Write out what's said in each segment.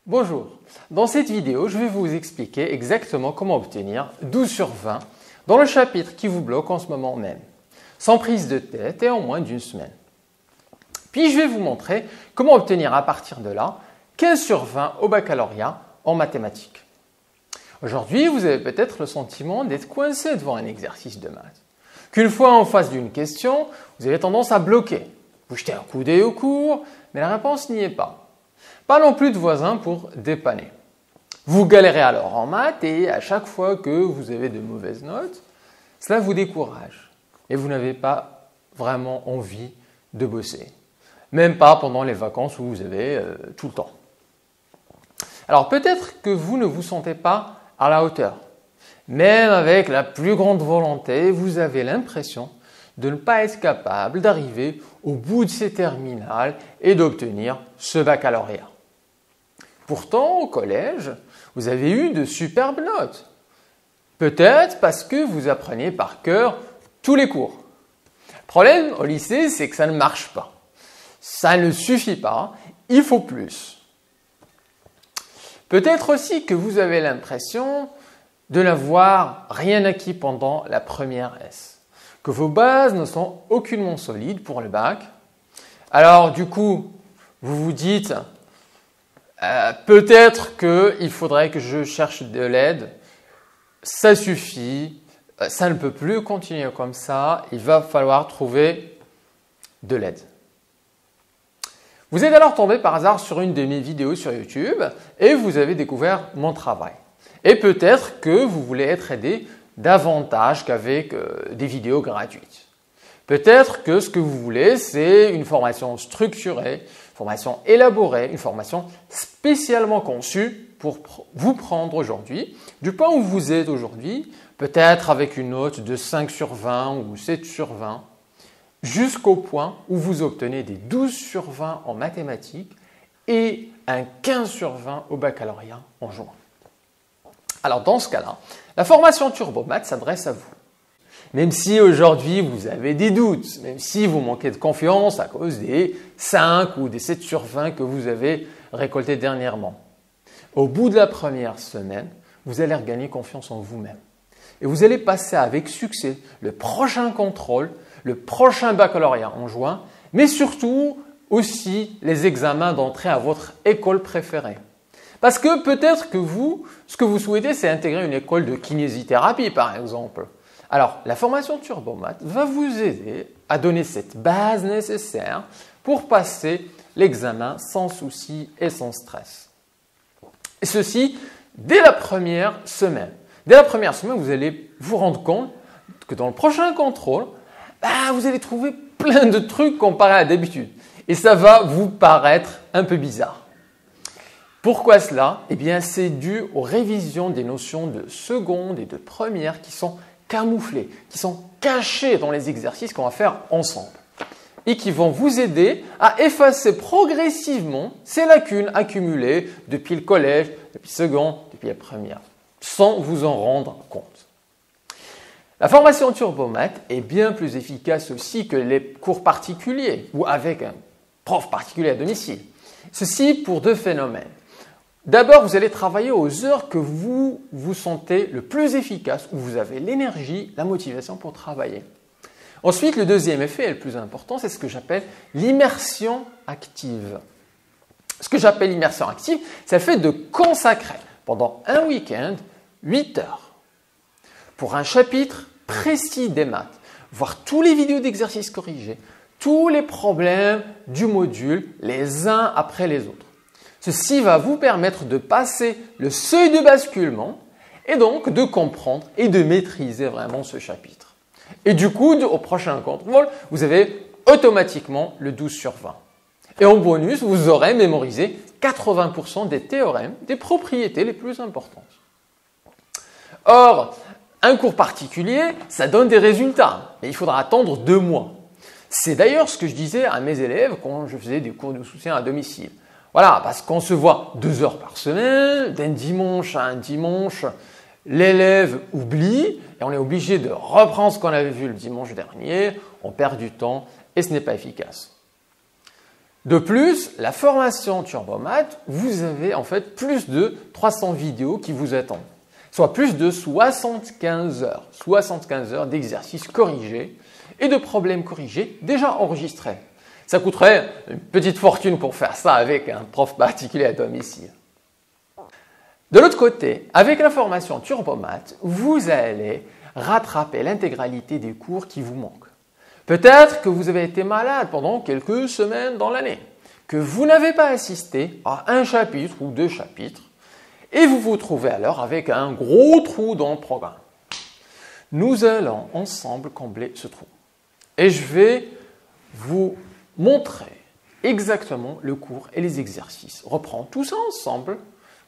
Bonjour, dans cette vidéo, je vais vous expliquer exactement comment obtenir 12 sur 20 dans le chapitre qui vous bloque en ce moment même, sans prise de tête et en moins d'une semaine. Puis je vais vous montrer comment obtenir à partir de là 15 sur 20 au baccalauréat en mathématiques. Aujourd'hui, vous avez peut-être le sentiment d'être coincé devant un exercice de maths, qu'une fois en face d'une question, vous avez tendance à bloquer. Vous jetez un coup d'œil au cours, mais la réponse n'y est pas. Pas non plus de voisins pour dépanner. Vous galérez alors en maths et à chaque fois que vous avez de mauvaises notes, cela vous décourage et vous n'avez pas vraiment envie de bosser. Même pas pendant les vacances où vous avez tout le temps. Alors peut-être que vous ne vous sentez pas à la hauteur. Même avec la plus grande volonté, vous avez l'impression de ne pas être capable d'arriver au bout de ces terminales et d'obtenir ce baccalauréat. Pourtant, au collège, vous avez eu de superbes notes. Peut-être parce que vous appreniez par cœur tous les cours. Le problème au lycée, c'est que ça ne marche pas. Ça ne suffit pas, il faut plus. Peut-être aussi que vous avez l'impression de n'avoir rien acquis pendant la première S, que vos bases ne sont aucunement solides pour le bac. Alors du coup, vous vous dites peut-être qu'il faudrait que je cherche de l'aide, ça suffit, ça ne peut plus continuer comme ça, il va falloir trouver de l'aide. Vous êtes alors tombé par hasard sur une de mes vidéos sur YouTube et vous avez découvert mon travail. Et peut-être que vous voulez être aidé davantage qu'avec des vidéos gratuites. Peut-être que ce que vous voulez, c'est une formation structurée, une formation élaborée, une formation spécialement conçue pour vous prendre aujourd'hui, du point où vous êtes aujourd'hui, peut-être avec une note de 5 sur 20 ou 7 sur 20, jusqu'au point où vous obtenez des 12 sur 20 en mathématiques et un 15 sur 20 au baccalauréat en juin. Alors dans ce cas-là, la formation TurboMath s'adresse à vous. Même si aujourd'hui vous avez des doutes, même si vous manquez de confiance à cause des 5 ou des 7 sur 20 que vous avez récoltés dernièrement, au bout de la première semaine, vous allez regagner confiance en vous-même. Et vous allez passer avec succès le prochain contrôle, le prochain baccalauréat en juin, mais surtout aussi les examens d'entrée à votre école préférée. Parce que peut-être que vous, ce que vous souhaitez, c'est intégrer une école de kinésithérapie, par exemple. Alors, la formation TurboMath va vous aider à donner cette base nécessaire pour passer l'examen sans souci et sans stress. Et ceci, dès la première semaine. Dès la première semaine, vous allez vous rendre compte que dans le prochain contrôle, vous allez trouver plein de trucs comparés à d'habitude. Et ça va vous paraître un peu bizarre. Pourquoi cela? Eh bien, c'est dû aux révisions des notions de seconde et de première qui sont camouflées, qui sont cachées dans les exercices qu'on va faire ensemble et qui vont vous aider à effacer progressivement ces lacunes accumulées depuis le collège, depuis seconde, depuis la première, sans vous en rendre compte. La formation TurboMath est bien plus efficace aussi que les cours particuliers ou avec un prof particulier à domicile. Ceci pour deux phénomènes. D'abord, vous allez travailler aux heures que vous vous sentez le plus efficace, où vous avez l'énergie, la motivation pour travailler. Ensuite, le deuxième effet, et le plus important, c'est ce que j'appelle l'immersion active. Ce que j'appelle l'immersion active, c'est le fait de consacrer pendant un week-end 8 heures pour un chapitre précis des maths, voir tous les vidéos d'exercices corrigés, tous les problèmes du module, les uns après les autres. Ceci va vous permettre de passer le seuil de basculement et donc de comprendre et de maîtriser vraiment ce chapitre. Et du coup, au prochain contrôle, vous avez automatiquement le 12 sur 20. Et en bonus, vous aurez mémorisé 80% des théorèmes, des propriétés les plus importantes. Or, un cours particulier, ça donne des résultats, mais il faudra attendre 2 mois. C'est d'ailleurs ce que je disais à mes élèves quand je faisais des cours de soutien à domicile. Voilà, parce qu'on se voit 2 heures par semaine, d'un dimanche à un dimanche, l'élève oublie et on est obligé de reprendre ce qu'on avait vu le dimanche dernier, on perd du temps et ce n'est pas efficace. De plus, la formation Turbomath, vous avez en fait plus de 300 vidéos qui vous attendent, soit plus de 75 heures d'exercices corrigés et de problèmes corrigés déjà enregistrés. Ça coûterait une petite fortune pour faire ça avec un prof particulier à domicile. De l'autre côté, avec la formation Turbomath, vous allez rattraper l'intégralité des cours qui vous manquent. Peut-être que vous avez été malade pendant quelques semaines dans l'année, que vous n'avez pas assisté à un chapitre ou 2 chapitres, et vous vous trouvez alors avec un gros trou dans le programme. Nous allons ensemble combler ce trou. Et je vais vous montrer exactement le cours et les exercices. Reprendre tout ça ensemble.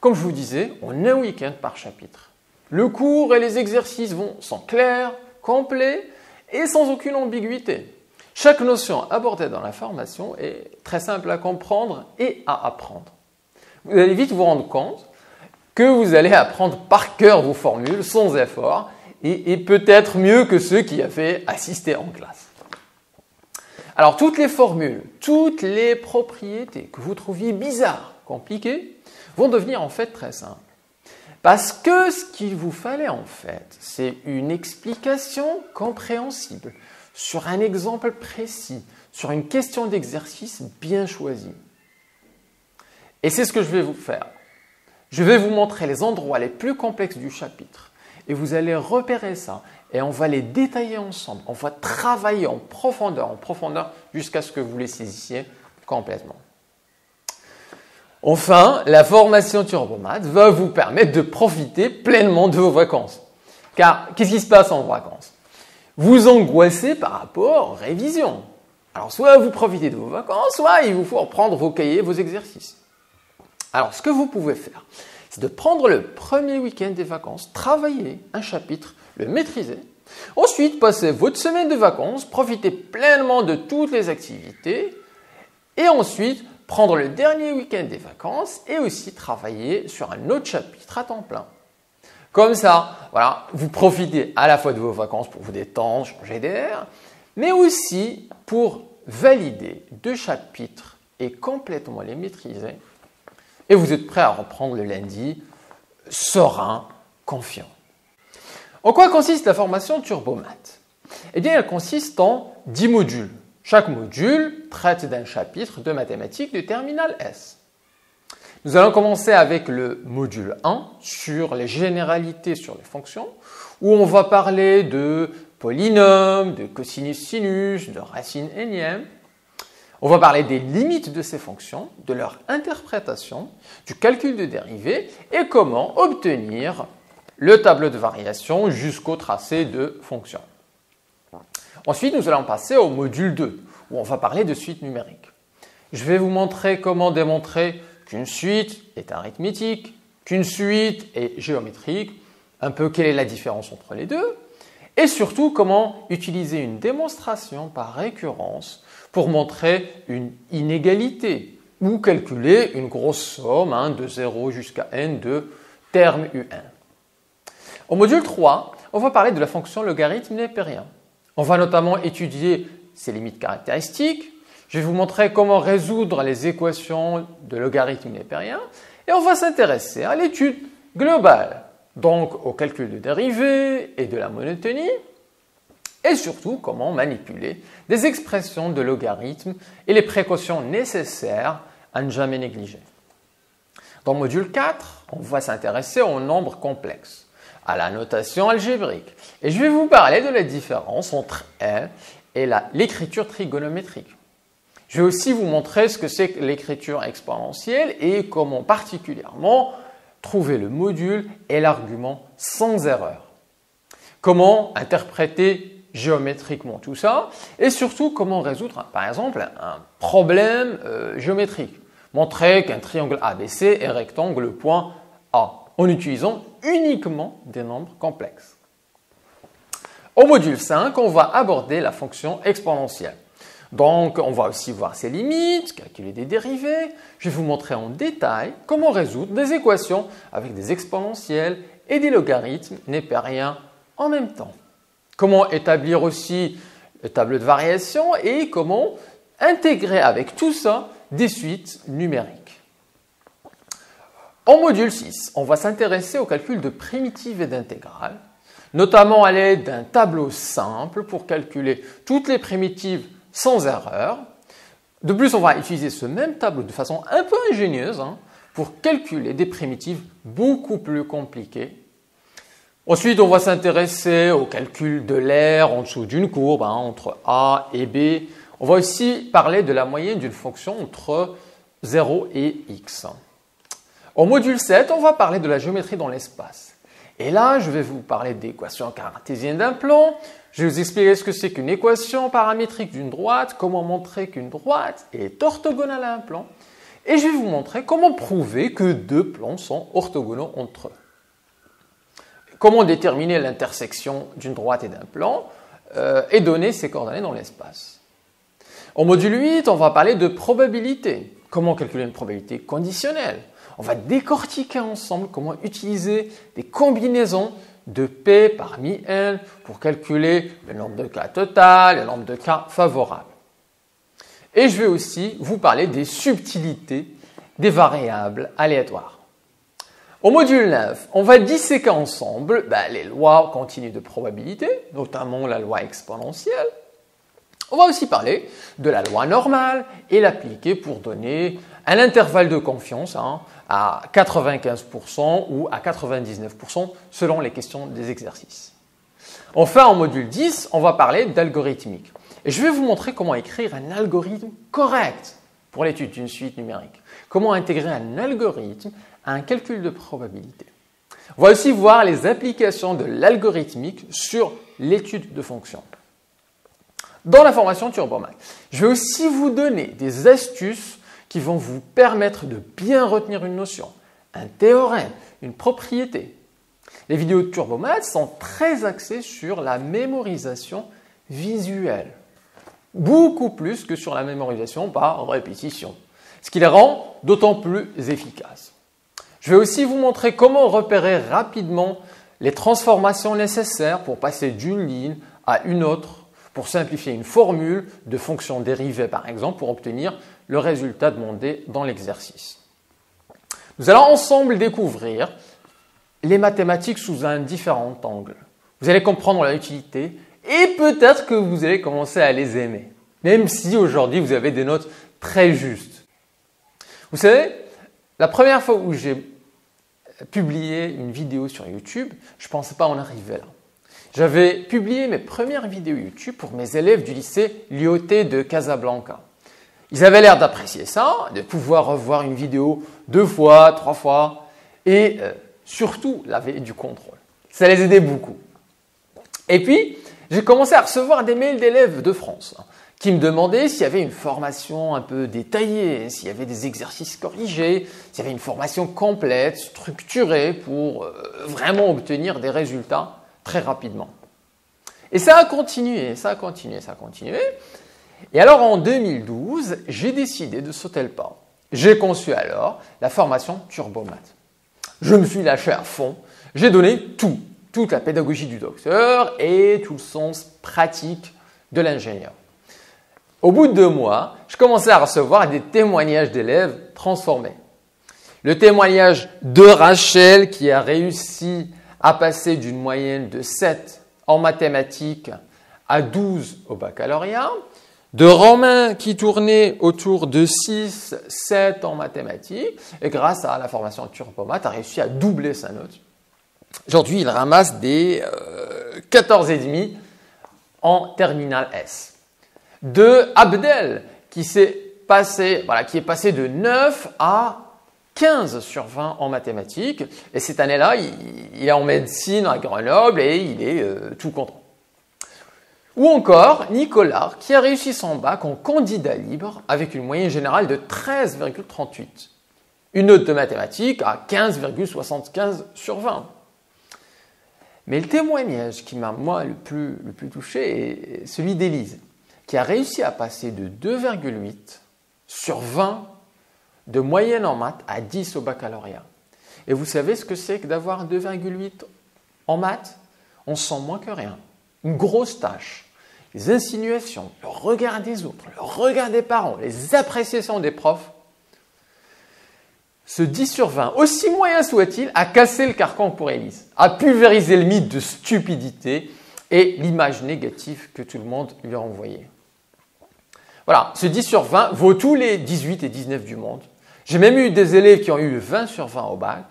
Comme je vous disais, en un week-end par chapitre. Le cours et les exercices sont clairs, complets et sans aucune ambiguïté. Chaque notion abordée dans la formation est très simple à comprendre et à apprendre. Vous allez vite vous rendre compte que vous allez apprendre par cœur vos formules sans effort et peut-être mieux que ceux qui avaient assisté en classe. Alors toutes les formules, toutes les propriétés que vous trouviez bizarres, compliquées, vont devenir en fait très simples. Parce que ce qu'il vous fallait en fait, c'est une explication compréhensible sur un exemple précis, sur une question d'exercice bien choisie. Et c'est ce que je vais vous faire. Je vais vous montrer les endroits les plus complexes du chapitre et vous allez repérer ça et on va les détailler ensemble. On va travailler en profondeur jusqu'à ce que vous les saisissiez complètement. Enfin, la formation Turbomath va vous permettre de profiter pleinement de vos vacances. Car qu'est-ce qui se passe en vacances? Vous angoissez par rapport aux révisions. Alors soit vous profitez de vos vacances, soit il vous faut reprendre vos cahiers, vos exercices. Alors ce que vous pouvez faire, c'est de prendre le premier week-end des vacances, travailler un chapitre, le maîtriser. Ensuite, passer votre semaine de vacances, profiter pleinement de toutes les activités. Et ensuite, prendre le dernier week-end des vacances et aussi travailler sur un autre chapitre à temps plein. Comme ça, voilà, vous profitez à la fois de vos vacances pour vous détendre, changer d'air, mais aussi pour valider 2 chapitres et complètement les maîtriser. Et vous êtes prêt à reprendre le lundi, serein, confiant. En quoi consiste la formation Turbomath? Eh bien, elle consiste en 10 modules. Chaque module traite d'un chapitre de mathématiques de terminale S. Nous allons commencer avec le module 1 sur les généralités sur les fonctions, où on va parler de polynômes, de cosinus-sinus, de racines énième. On va parler des limites de ces fonctions, de leur interprétation, du calcul de dérivées et comment obtenir le tableau de variation jusqu'au tracé de fonctions. Ensuite, nous allons passer au module 2, où on va parler de suite numérique. Je vais vous montrer comment démontrer qu'une suite est arithmétique, qu'une suite est géométrique, un peu quelle est la différence entre les deux, et surtout comment utiliser une démonstration par récurrence pour montrer une inégalité ou calculer une grosse somme de 0 jusqu'à n de termes UN. Au module 3, on va parler de la fonction logarithme népérien. On va notamment étudier ses limites caractéristiques. Je vais vous montrer comment résoudre les équations de logarithme népérien. Et on va s'intéresser à l'étude globale, donc au calcul de dérivées et de la monotonie. Et surtout, comment manipuler des expressions de logarithme et les précautions nécessaires à ne jamais négliger. Dans le module 4, on va s'intéresser aux nombres complexes, à la notation algébrique. Et je vais vous parler de la différence entre n et l'écriture trigonométrique. Je vais aussi vous montrer ce que c'est que l'écriture exponentielle et comment particulièrement trouver le module et l'argument sans erreur. Comment interpréter géométriquement tout ça et surtout comment résoudre par exemple un problème géométrique. Montrer qu'un triangle ABC est rectangle point A en utilisant uniquement des nombres complexes. Au module 5, on va aborder la fonction exponentielle. Donc, on va aussi voir ses limites, calculer des dérivées. Je vais vous montrer en détail comment résoudre des équations avec des exponentielles et des logarithmes népériens en même temps. Comment établir aussi le tableau de variation et comment intégrer avec tout ça des suites numériques. En module 6, on va s'intéresser au calcul de primitives et d'intégrales, notamment à l'aide d'un tableau simple pour calculer toutes les primitives sans erreur. De plus, on va utiliser ce même tableau de façon un peu ingénieuse pour calculer des primitives beaucoup plus compliquées. Ensuite, on va s'intéresser au calcul de l'aire en dessous d'une courbe, entre A et B. On va aussi parler de la moyenne d'une fonction entre 0 et x. Au module 7, on va parler de la géométrie dans l'espace. Et là, je vais vous parler d'équations cartésiennes d'un plan. Je vais vous expliquer ce que c'est qu'une équation paramétrique d'une droite, comment montrer qu'une droite est orthogonale à un plan. Et je vais vous montrer comment prouver que deux plans sont orthogonaux entre eux. Comment déterminer l'intersection d'une droite et d'un plan et donner ses coordonnées dans l'espace. Au module 8, on va parler de probabilité. Comment calculer une probabilité conditionnelle. On va décortiquer ensemble comment utiliser des combinaisons de P parmi N pour calculer le nombre de cas total, le nombre de cas favorables. Et je vais aussi vous parler des subtilités des variables aléatoires. Au module 9, on va disséquer ensemble les lois continues de probabilité, notamment la loi exponentielle. On va aussi parler de la loi normale et l'appliquer pour donner un intervalle de confiance à 95% ou à 99% selon les questions des exercices. Enfin, en module 10, on va parler d'algorithmique. Et je vais vous montrer comment écrire un algorithme correct pour l'étude d'une suite numérique. Comment intégrer un algorithme à un calcul de probabilité. On va aussi voir les applications de l'algorithmique sur l'étude de fonctions. Dans la formation Turbomath, je vais aussi vous donner des astuces qui vont vous permettre de bien retenir une notion, un théorème, une propriété. Les vidéos de Turbomath sont très axées sur la mémorisation visuelle, beaucoup plus que sur la mémorisation par répétition, ce qui les rend d'autant plus efficaces. Je vais aussi vous montrer comment repérer rapidement les transformations nécessaires pour passer d'une ligne à une autre, pour simplifier une formule de fonction dérivée par exemple, pour obtenir le résultat demandé dans l'exercice. Nous allons ensemble découvrir les mathématiques sous un différent angle. Vous allez comprendre leur utilité et peut-être que vous allez commencer à les aimer, même si aujourd'hui vous avez des notes très justes. Vous savez, la première fois où j'ai publié une vidéo sur YouTube, je ne pensais pas en arriver là. J'avais publié mes premières vidéos YouTube pour mes élèves du lycée Lyautey de Casablanca. Ils avaient l'air d'apprécier ça, de pouvoir revoir une vidéo 2 fois, 3 fois et surtout la veille du contrôle. Ça les aidait beaucoup. Et puis, j'ai commencé à recevoir des mails d'élèves de France qui me demandaient s'il y avait une formation un peu détaillée, s'il y avait des exercices corrigés, s'il y avait une formation complète, structurée pour vraiment obtenir des résultats très rapidement. Et ça a continué, ça a continué, ça a continué. Et alors en 2012, j'ai décidé de sauter le pas. J'ai conçu alors la formation Turbomath. Je me suis lâché à fond, j'ai donné toute la pédagogie du docteur et tout le sens pratique de l'ingénieur. Au bout de 2 mois, je commençais à recevoir des témoignages d'élèves transformés. Le témoignage de Rachel qui a réussi à passer d'une moyenne de 7 en mathématiques à 12 au baccalauréat, de Romain qui tournait autour de 6, 7 en mathématiques et grâce à la formation Turbomath a réussi à doubler sa note. Aujourd'hui, il ramasse des 14,5 en terminale S. De Abdel qui est passé de 9 à 15 sur 20 en mathématiques. Et cette année-là, il est en médecine à Grenoble et il est tout content. Ou encore Nicolas qui a réussi son bac en candidat libre avec une moyenne générale de 13,38. Une note de mathématiques à 15,75 sur 20. Mais le témoignage qui m'a moi le plus touché est celui d'Élise, qui a réussi à passer de 2,8 sur 20 de moyenne en maths à 10 au baccalauréat. Et vous savez ce que c'est que d'avoir 2,8 en maths? On se sent moins que rien. Une grosse tâche. les insinuations, le regard des autres, le regard des parents, les appréciations des profs, ce 10 sur 20, aussi moyen soit-il, a cassé le carcan pour Élise, a pulvérisé le mythe de stupidité et l'image négative que tout le monde lui a envoyée. Voilà, ce 10 sur 20 vaut tous les 18 et 19 du monde. J'ai même eu des élèves qui ont eu 20 sur 20 au bac,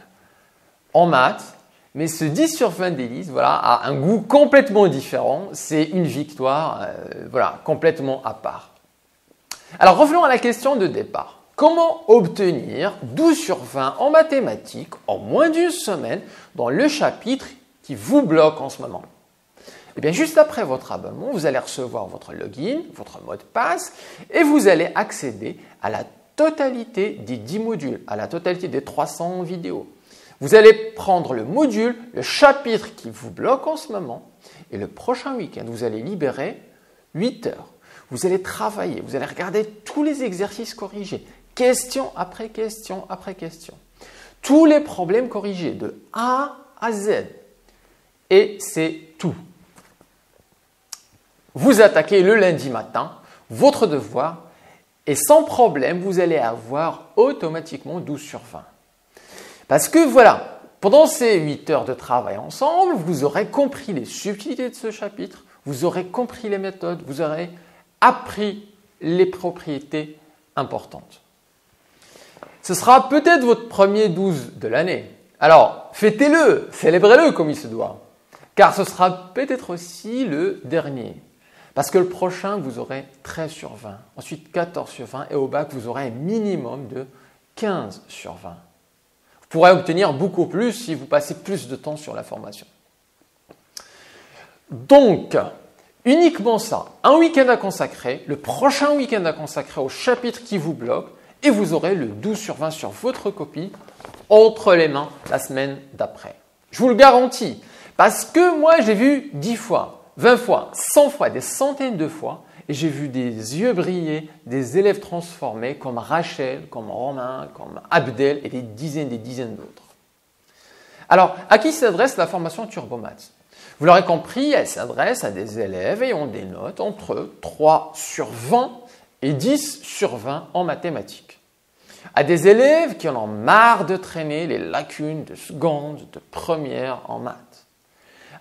en maths, mais ce 10 sur 20 d'Élise voilà, a un goût complètement différent. C'est une victoire voilà, complètement à part. Alors revenons à la question de départ. Comment obtenir 12 sur 20 en mathématiques en moins d'une semaine dans le chapitre qui vous bloque en ce moment? Eh bien, juste après votre abonnement, vous allez recevoir votre login, votre mot de passe et vous allez accéder à la totalité des 10 modules, à la totalité des 300 vidéos. Vous allez prendre le module, le chapitre qui vous bloque en ce moment et le prochain week-end, vous allez libérer 8 heures. Vous allez travailler, vous allez regarder tous les exercices corrigés, question après question après question. Tous les problèmes corrigés de A à Z. Et c'est tout. Vous attaquez le lundi matin, votre devoir, et sans problème, vous allez avoir automatiquement 12 sur 20. Parce que voilà, pendant ces 8 heures de travail ensemble, vous aurez compris les subtilités de ce chapitre, vous aurez compris les méthodes, vous aurez appris les propriétés importantes. Ce sera peut-être votre premier 12 de l'année. Alors, fêtez-le, célébrez-le comme il se doit. Car ce sera peut-être aussi le dernier. Parce que le prochain, vous aurez 13 sur 20, ensuite 14 sur 20 et au bac, vous aurez un minimum de 15 sur 20. Vous pourrez obtenir beaucoup plus si vous passez plus de temps sur la formation. Donc, uniquement ça, un week-end à consacrer, le prochain week-end à consacrer au chapitre qui vous bloque et vous aurez le 12 sur 20 sur votre copie entre les mains la semaine d'après. Je vous le garantis, parce que moi j'ai vu 10 fois, 20 fois, 100 fois, des centaines de fois et j'ai vu des yeux briller, des élèves transformés comme Rachel, comme Romain, comme Abdel et des dizaines d'autres. Alors, à qui s'adresse la formation Turbomaths? Vous l'aurez compris, elle s'adresse à des élèves ayant des notes entre 3 sur 20 et 10 sur 20 en mathématiques. À des élèves qui en ont marre de traîner les lacunes de seconde, de première en maths.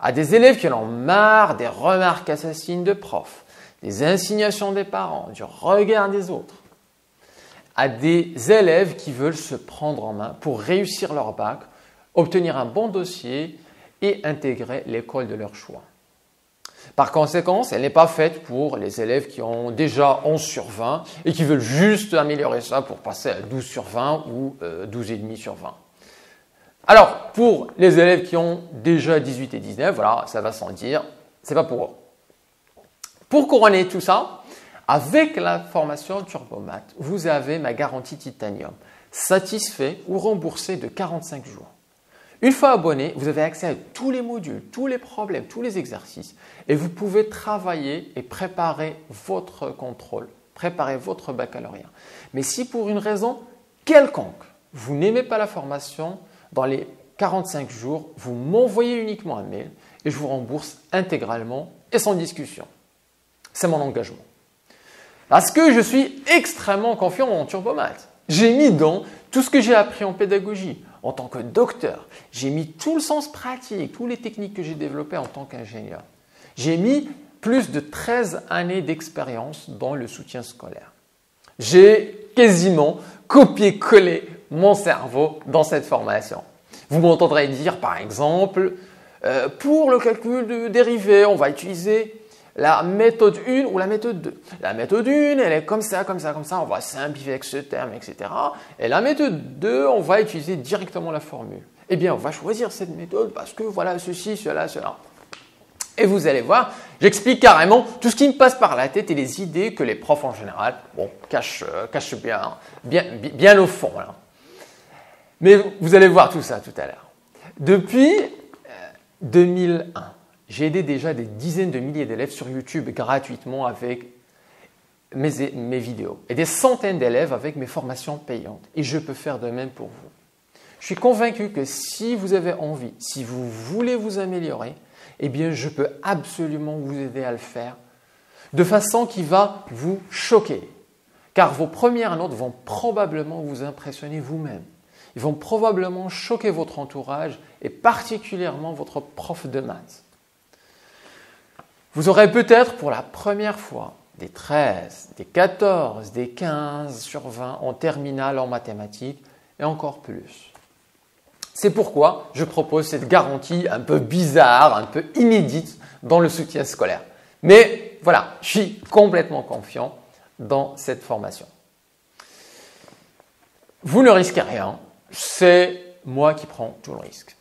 À des élèves qui en ont marre des remarques assassines de profs, des insignations des parents, du regard des autres. À des élèves qui veulent se prendre en main pour réussir leur bac, obtenir un bon dossier et intégrer l'école de leur choix. Par conséquent, elle n'est pas faite pour les élèves qui ont déjà 11 sur 20 et qui veulent juste améliorer ça pour passer à 12 sur 20 ou 12,5 sur 20. Alors, pour les élèves qui ont déjà 18 et 19, voilà, ça va sans dire, c'est pas pour eux. Pour couronner tout ça, avec la formation Turbomaths, vous avez ma garantie Titanium, satisfait ou remboursé de 45 jours. Une fois abonné, vous avez accès à tous les modules, tous les problèmes, tous les exercices et vous pouvez travailler et préparer votre contrôle, préparer votre baccalauréat. Mais si pour une raison quelconque, vous n'aimez pas la formation, dans les 45 jours, vous m'envoyez uniquement un mail et je vous rembourse intégralement et sans discussion. C'est mon engagement. Parce que je suis extrêmement confiant en Turbomaths. J'ai mis dans tout ce que j'ai appris en pédagogie, en tant que docteur. J'ai mis tout le sens pratique, toutes les techniques que j'ai développées en tant qu'ingénieur. J'ai mis plus de 13 années d'expérience dans le soutien scolaire. J'ai quasiment copié-collé mon cerveau dans cette formation. Vous m'entendrez dire par exemple, pour le calcul de dérivée, on va utiliser la méthode 1 ou la méthode 2. La méthode 1, elle est comme ça, comme ça, comme ça, on va simplifier avec ce terme, etc. Et la méthode 2, on va utiliser directement la formule. Eh bien, on va choisir cette méthode parce que voilà ceci, cela, cela. Et vous allez voir, j'explique carrément tout ce qui me passe par la tête et les idées que les profs en général cachent bien au fond. Là. Mais vous allez voir tout ça tout à l'heure. Depuis 2001, j'ai aidé déjà des dizaines de milliers d'élèves sur YouTube gratuitement avec mes vidéos et des centaines d'élèves avec mes formations payantes. Et je peux faire de même pour vous. Je suis convaincu que si vous avez envie, si vous voulez vous améliorer, eh bien, je peux absolument vous aider à le faire de façon qui va vous choquer. Car vos premières notes vont probablement vous impressionner vous-même. Ils vont probablement choquer votre entourage et particulièrement votre prof de maths. Vous aurez peut-être pour la première fois des 13, des 14, des 15 sur 20 en terminale en mathématiques et encore plus. C'est pourquoi je propose cette garantie un peu bizarre, un peu inédite dans le soutien scolaire. Mais voilà, je suis complètement confiant dans cette formation. Vous ne risquez rien, c'est moi qui prends tout le risque.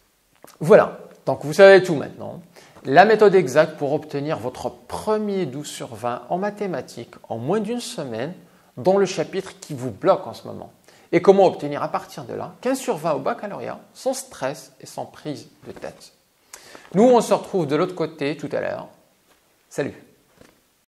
Voilà, donc vous savez tout maintenant. La méthode exacte pour obtenir votre premier 12 sur 20 en mathématiques en moins d'une semaine dans le chapitre qui vous bloque en ce moment. Et comment obtenir à partir de là 15 sur 20 au baccalauréat sans stress et sans prise de tête. Nous, on se retrouve de l'autre côté tout à l'heure. Salut!